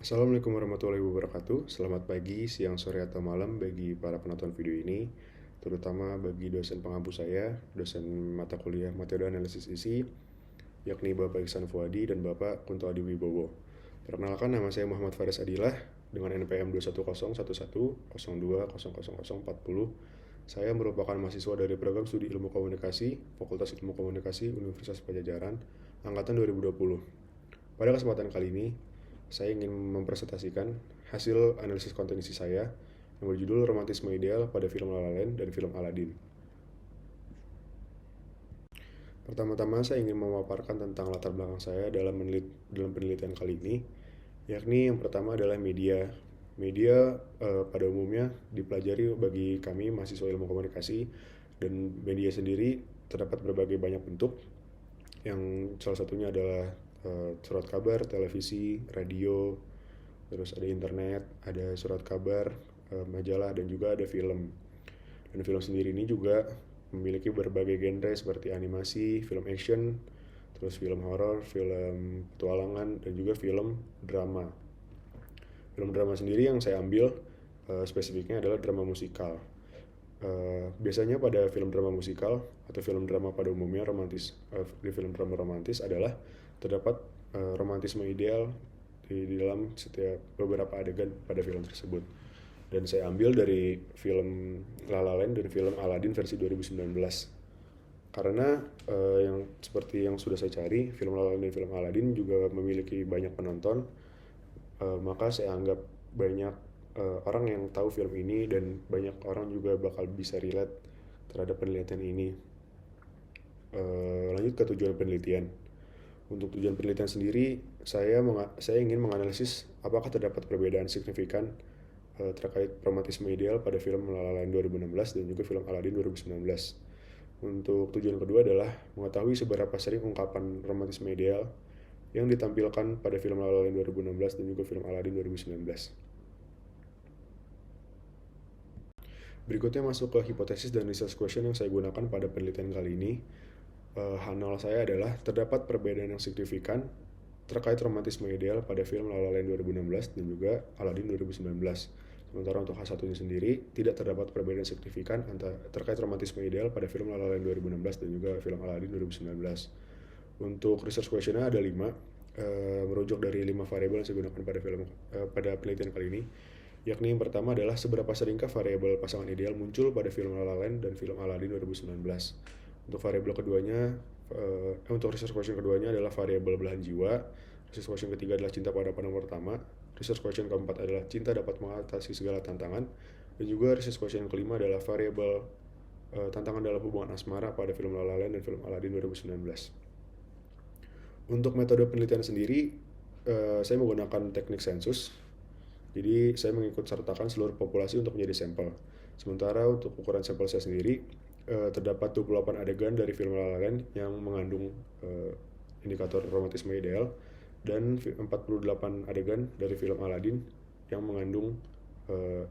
Assalamualaikum warahmatullahi wabarakatuh. Selamat pagi, siang, sore, atau malam bagi para penonton video ini, terutama bagi dosen pengampu saya, dosen mata kuliah Metode Analisis Isi, yakni Bapak Iksan Fuadi dan Bapak Kunto Adi Wibowo. Perkenalkan, nama saya Muhammad Faris Adilah dengan NPM 2101102000040. Saya merupakan mahasiswa dari program studi Ilmu Komunikasi, Fakultas Ilmu Komunikasi, Universitas Pajajaran, angkatan 2020. Pada kesempatan kali ini, saya ingin mempresentasikan hasil analisis konten isi saya yang berjudul Romantisme Ideal pada film La La Land dan film Aladdin. Pertama-tama saya ingin memaparkan tentang latar belakang saya dalam penelitian kali ini, yakni yang pertama adalah media. Media pada umumnya dipelajari bagi kami mahasiswa ilmu komunikasi, dan media sendiri terdapat berbagai banyak bentuk, yang salah satunya adalah surat kabar, televisi, radio, terus ada internet, ada surat kabar, majalah, dan juga ada film. Dan film sendiri ini juga memiliki berbagai genre seperti animasi, film action, terus film horor, film petualangan, dan juga film drama. Film drama sendiri yang saya ambil spesifiknya adalah drama musikal. Biasanya pada film drama musikal atau film drama pada umumnya di film drama romantis adalah terdapat romantisme ideal di dalam setiap beberapa adegan pada film tersebut. Dan saya ambil dari film La La Land dan film Aladdin versi 2019. Karena yang seperti yang sudah saya cari, film La La Land dan film Aladdin juga memiliki banyak penonton, maka saya anggap banyak orang yang tahu film ini dan banyak orang juga bakal bisa relate terhadap penelitian ini. Lanjut ke tujuan penelitian. Untuk tujuan penelitian sendiri, saya ingin menganalisis apakah terdapat perbedaan signifikan terkait romantisme ideal pada film La La Land 2016 dan juga film Aladdin 2019. Untuk tujuan kedua adalah mengetahui seberapa sering ungkapan romantisme ideal yang ditampilkan pada film La La Land 2016 dan juga film Aladdin 2019. Berikutnya masuk ke hipotesis dan research question yang saya gunakan pada penelitian kali ini. H0 saya adalah terdapat perbedaan yang signifikan terkait romantisme ideal pada film La La Land 2016 dan juga Aladdin 2019. Sementara untuk H1-nya sendiri, tidak terdapat perbedaan signifikan terkait romantisme ideal pada film La La Land 2016 dan juga film Aladdin 2019. Untuk research questionnya ada 5, merujuk dari 5 variabel yang saya gunakan pada penelitian kali ini. Yakni yang pertama adalah seberapa seringkah variabel pasangan ideal muncul pada film La La Land dan film Aladdin 2019. Untuk variabel keduanya, untuk research question keduanya adalah variabel belahan jiwa. Research question ketiga adalah cinta pada pandangan pertama. Research question keempat adalah cinta dapat mengatasi segala tantangan. Dan juga research question kelima adalah variabel tantangan dalam hubungan asmara pada film La La Land dan film Aladdin 2019. Untuk metode penelitian sendiri, saya menggunakan teknik sensus. Jadi saya mengikut sertakan seluruh populasi untuk menjadi sampel. Sementara untuk ukuran sampel saya sendiri, terdapat 28 adegan dari film La La Land yang mengandung indikator romantisme ideal, dan 48 adegan dari film Aladdin yang mengandung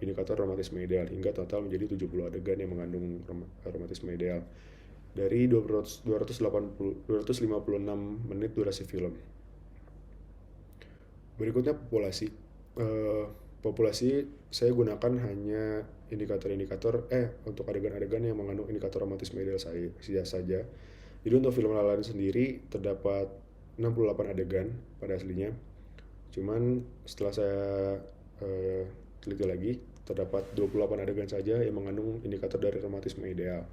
indikator romantisme ideal, hingga total menjadi 70 adegan yang mengandung romantisme ideal dari 256 menit durasi film. Berikutnya populasi. Populasi saya gunakan hanya indikator-indikator untuk adegan-adegan yang mengandung indikator romantisme ideal saja. Jadi untuk film La La Land sendiri terdapat 68 adegan pada aslinya. Cuman setelah saya teliti lagi, terdapat 28 adegan saja yang mengandung indikator dari romantisme ideal.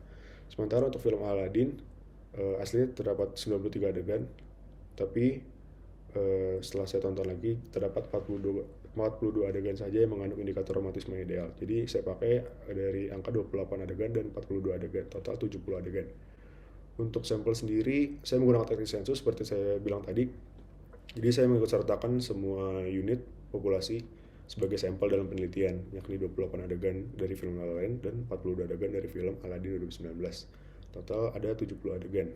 Sementara untuk film Aladdin aslinya terdapat 93 adegan, tapi setelah saya tonton lagi terdapat 42 adegan saja yang mengandung indikator romantisme ideal. Jadi saya pakai dari angka 28 adegan dan 42 adegan, total 70 adegan. Untuk sampel sendiri saya menggunakan teknik sensus seperti saya bilang tadi. Jadi saya mengikut sertakan semua unit populasi sebagai sampel dalam penelitian, yakni 28 adegan dari film La La Land dan 42 adegan dari film Aladdin 2019. Total ada 70 adegan.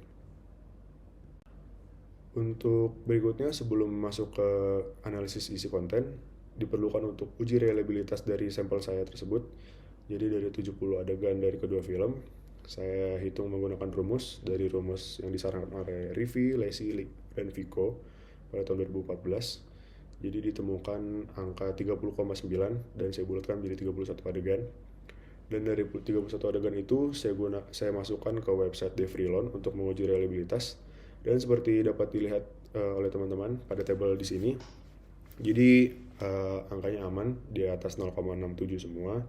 Untuk berikutnya, sebelum masuk ke analisis isi konten, diperlukan untuk uji reliabilitas dari sampel saya tersebut. Jadi dari 70 adegan dari kedua film, saya hitung menggunakan rumus yang disarankan oleh Rivi, Lacey, dan Vico pada tahun 2014. Jadi ditemukan angka 30,9 dan saya bulatkan menjadi 31 adegan. Dan dari 31 adegan itu saya masukkan ke website Devrilon untuk menguji reliabilitas. Dan seperti dapat dilihat oleh teman-teman pada tabel di sini, jadi angkanya aman di atas 0,67 semua,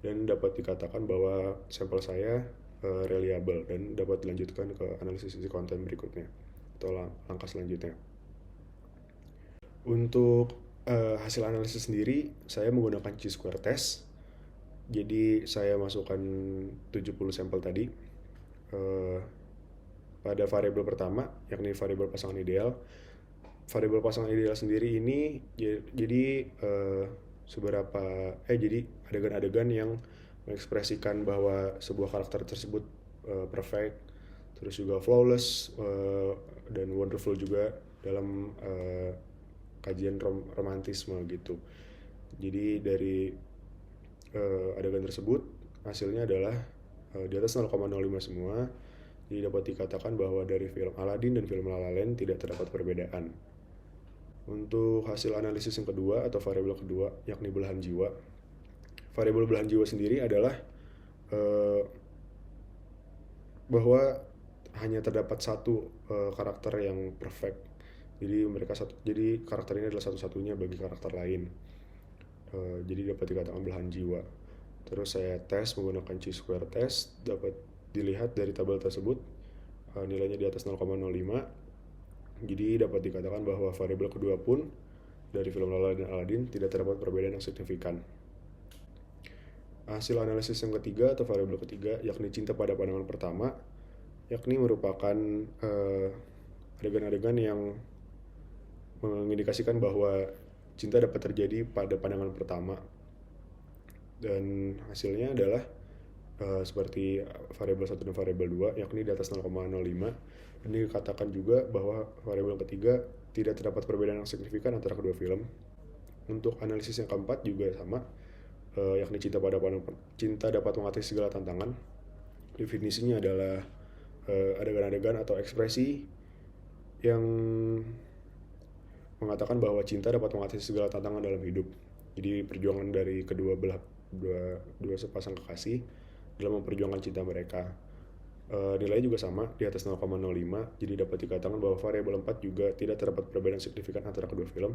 dan dapat dikatakan bahwa sampel saya reliable dan dapat dilanjutkan ke analisis isi konten berikutnya atau langkah selanjutnya. Untuk hasil analisis sendiri, saya menggunakan chi-square test. Jadi saya masukkan 70 sampel tadi pada variabel pertama, yakni variabel pasangan ideal. Variabel pasangan ideal sendiri ini jadi jadi adegan-adegan yang mengekspresikan bahwa sebuah karakter tersebut perfect, terus juga flawless dan wonderful juga dalam kajian romantisme gitu. Jadi dari adegan tersebut hasilnya adalah di atas 0,05 semua. Jadi dapat dikatakan bahwa dari film Aladdin dan film La La Land tidak terdapat perbedaan. Untuk hasil analisis yang kedua atau variabel kedua, yakni belahan jiwa. Variabel belahan jiwa sendiri adalah bahwa hanya terdapat satu karakter yang perfect. Jadi karakter ini adalah satu-satunya bagi karakter lain. Jadi dapat dikatakan belahan jiwa. Terus saya tes menggunakan chi-square test, dapat dilihat dari tabel tersebut nilainya di atas 0,05. Jadi dapat dikatakan bahwa variabel kedua pun dari film La La Land dan Aladdin tidak terdapat perbedaan yang signifikan. Hasil analisis yang ketiga atau variabel ketiga, yakni cinta pada pandangan pertama, yakni merupakan adegan-adegan yang mengindikasikan bahwa cinta dapat terjadi pada pandangan pertama. Dan hasilnya adalah seperti variabel 1 dan variabel 2, yakni di atas 0,05. Dan dikatakan juga bahwa variabel ketiga tidak terdapat perbedaan yang signifikan antara kedua film. Untuk analisis yang keempat juga sama, yakni cinta dapat mengatasi segala tantangan. Definisinya adalah adegan-adegan atau ekspresi yang mengatakan bahwa cinta dapat mengatasi segala tantangan dalam hidup. Jadi perjuangan dari dua sepasang kekasih dalam memperjuangkan cinta mereka. Nilainya juga sama di atas 0,05. Jadi dapat dikatakan bahwa variabel 4 juga tidak terdapat perbedaan signifikan antara kedua film.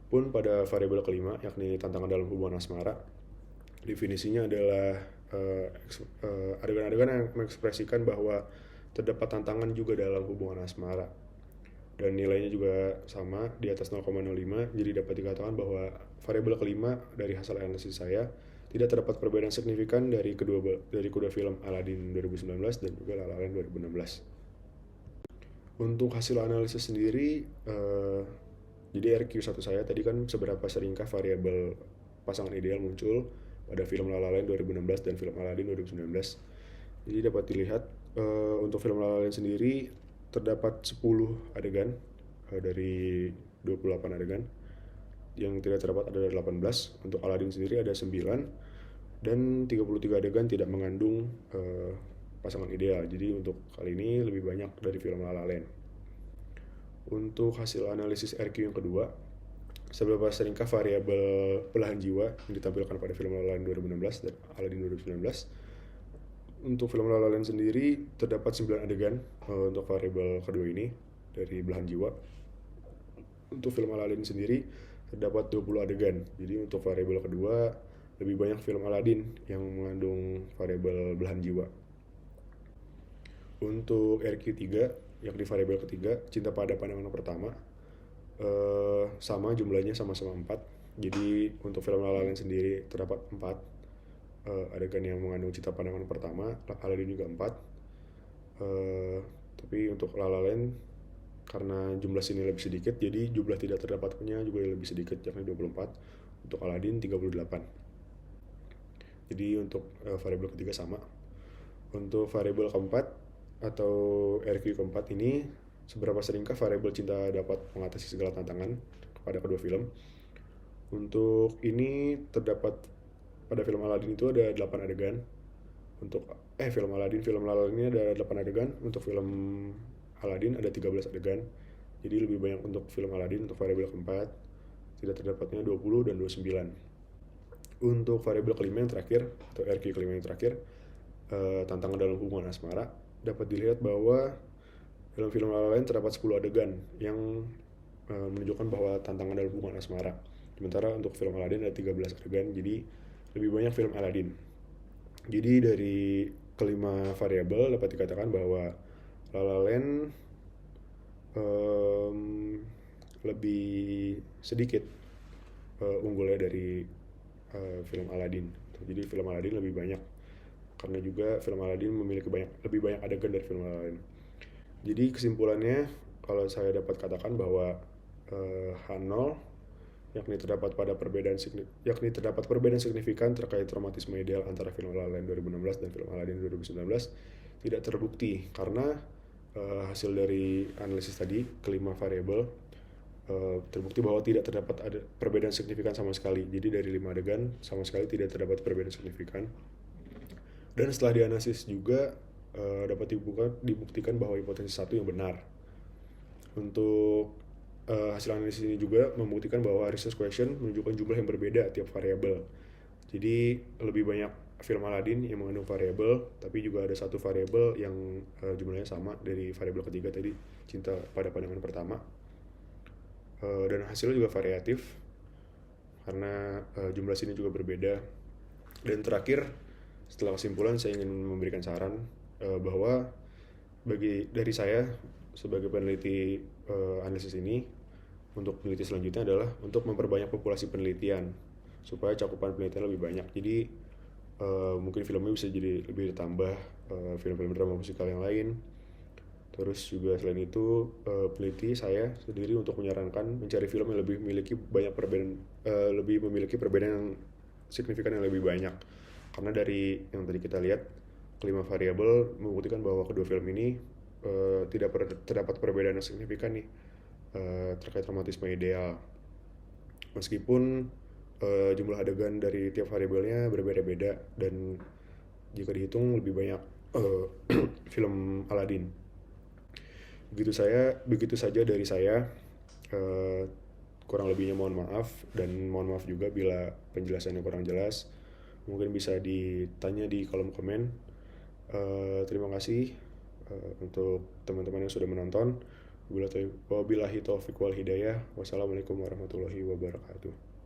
Pun pada variabel kelima, yakni tantangan dalam hubungan asmara, definisinya adalah adegan-adegan yang mengekspresikan bahwa terdapat tantangan juga dalam hubungan asmara. Dan nilainya juga sama di atas 0,05. Jadi dapat dikatakan bahwa variabel kelima dari hasil analisis saya tidak terdapat perbedaan signifikan dari kedua film Aladdin 2019 dan juga La La Land 2016. Untuk hasil analisis sendiri, jadi RQ1 saya tadi kan seberapa seringkah variabel pasangan ideal muncul pada film La La Land 2016 dan film Aladdin 2019. Jadi dapat dilihat untuk film La La Land sendiri terdapat 10 adegan dari 28 adegan. Yang tidak terdapat ada 18. Untuk Aladdin sendiri ada 9 dan 33 adegan tidak mengandung pasangan ideal. Jadi untuk kali ini lebih banyak dari film La La Land. Untuk hasil analisis RQ yang kedua, seberapa seringkah variabel belahan jiwa yang ditampilkan pada film La La Land 2016 dan Aladdin 2019. Untuk film La La Land sendiri terdapat 9 adegan untuk variabel kedua ini dari belahan jiwa. Untuk film Aladdin sendiri terdapat 20 adegan. Jadi untuk variabel kedua lebih banyak film Aladdin yang mengandung variabel belahan jiwa. Untuk RQ3, yakni variabel ketiga, cinta pada pandangan pertama, sama jumlahnya sama-sama 4. Jadi untuk film La La Land sendiri terdapat 4 adegan yang mengandung cinta pandangan pertama. Aladdin juga 4. Tapi untuk La La Land karena jumlah sini lebih sedikit, jadi jumlah tidak terdapatnya juga lebih sedikit, yakni 24. Untuk Aladdin 38. Jadi untuk variabel ketiga sama. Untuk variabel keempat atau RQ keempat ini, seberapa seringkah variabel cinta dapat mengatasi segala tantangan kepada kedua film. Untuk ini terdapat pada film Aladdin itu ada 8 adegan. Untuk film La La Land ini ada 8 adegan. Untuk film Aladdin ada 13 adegan. Jadi lebih banyak untuk film Aladdin untuk variabel keempat. tidak terdapatnya 20 dan 29. Untuk variabel kelima yang terakhir, atau RQ kelima yang terakhir, tantangan dalam hubungan asmara, dapat dilihat bahwa dalam film La La Land terdapat 10 adegan yang menunjukkan bahwa tantangan dalam hubungan asmara. Sementara untuk film Aladdin ada 13 adegan, jadi lebih banyak film Aladdin. Jadi dari kelima variabel dapat dikatakan bahwa La La Land lebih sedikit unggulnya dari film Aladdin. Jadi film Aladdin lebih banyak, karena juga film Aladdin memiliki lebih banyak adegan dari film Aladdin. Jadi kesimpulannya, kalau saya dapat katakan bahwa H0 yakni terdapat perbedaan signifikan terkait traumatisme ideal antara film La La Land 2016 dan film Aladdin 2019 tidak terbukti karena hasil dari analisis tadi kelima variabel terbukti bahwa tidak terdapat ada perbedaan signifikan sama sekali. Jadi dari 5 adegan sama sekali tidak terdapat perbedaan signifikan. Dan setelah dianalisis juga dapat dibuktikan bahwa hipotesis satu yang benar. Untuk hasil analisis ini juga membuktikan bahwa research question menunjukkan jumlah yang berbeda tiap variabel. Jadi lebih banyak film Aladdin yang mengandung variabel, tapi juga ada satu variabel yang jumlahnya sama dari variabel ketiga tadi, cinta pada pandangan pertama. Dan hasilnya juga variatif karena jumlah sini juga berbeda. Dan terakhir, setelah kesimpulan, saya ingin memberikan saran bahwa dari saya sebagai peneliti analisis ini, untuk peneliti selanjutnya adalah untuk memperbanyak populasi penelitian supaya cakupan penelitian lebih banyak. Jadi mungkin filmnya bisa jadi lebih ditambah film-film drama musikal yang lain. Terus juga selain itu peneliti saya sendiri untuk menyarankan mencari film yang lebih memiliki perbedaan yang signifikan yang lebih banyak. Karena dari yang tadi kita lihat, kelima variabel membuktikan bahwa kedua film ini tidak terdapat perbedaan yang signifikan nih terkait traumatisme ideal. Meskipun jumlah adegan dari tiap variabelnya berbeda-beda dan jika dihitung lebih banyak film Aladdin. Begitu saja dari saya. Kurang lebihnya mohon maaf, dan mohon maaf juga bila penjelasannya kurang jelas. Mungkin bisa ditanya di kolom komen. Terima kasih untuk teman-teman yang sudah menonton. Wabillahi taufiq wal hidayah. Wassalamualaikum warahmatullahi wabarakatuh.